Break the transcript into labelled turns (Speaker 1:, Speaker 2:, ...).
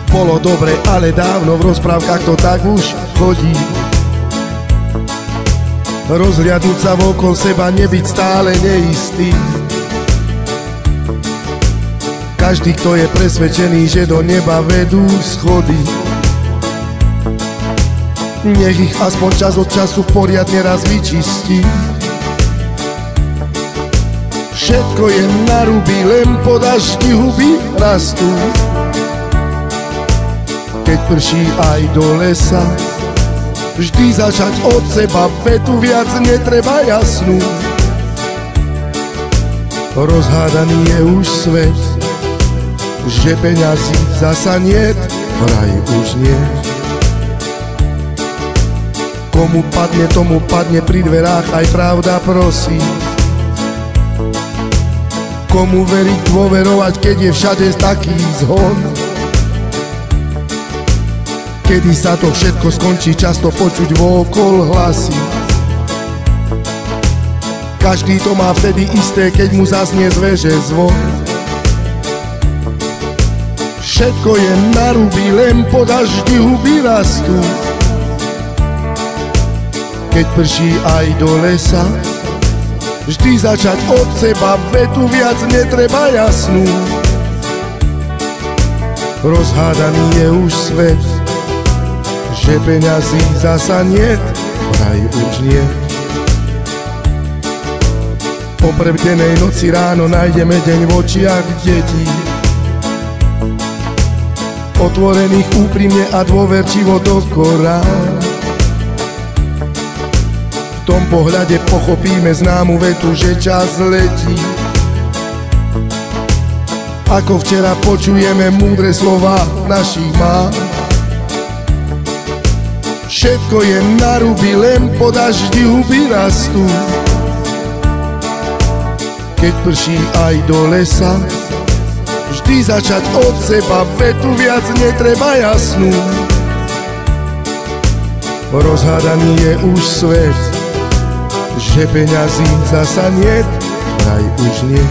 Speaker 1: Bolo dobre, ale dávno v rozprávkach to tak už chodí. Rozhliadnúť sa okolo seba, nebyť stále neistý. Každý, kto je presvedčený, že do neba vedú schody, nech ich aspoň čas od času poriadne raz vyčistí. Všetko je na ruby, len po daždi huby rastú. Keď prší aj do lesa, vždy začať od seba, vetu viac netreba jasnú. Rozhádaný je už svet, že peňazí zasa niet, vraj už nie. Komu padne, tomu padne, pri dverách aj pravda prosí. Komu veriť, dôverovať, keď je všade taký zhon? Kedy sa to všetko skončí, často počuť vôkol hlasy. Každý to má vtedy isté, keď mu zaznie zväže zvon. Všetko je na ruby, len po daždi huby rastú. Keď prší aj do lesa, vždy začať od seba, vetu viac netreba jasnú. Rozhádaný je už svet, že peňazí zasa niet, vraj už nie. Po prebdenej noci ráno nájdeme deň v očiach detí, otvorených úprimne a dôverčivo do korán. V tom pohľade pochopíme známu vetu, že čas letí. Ako včera počujeme múdre slova našich mám. Všetko je na ruby, len po daždi huby rastú. Keď prší aj do lesa, vždy začať od seba, vetu viac netreba jasnú. Rozhádaný je už svet, že peňazí zasa niet, vraj už nie.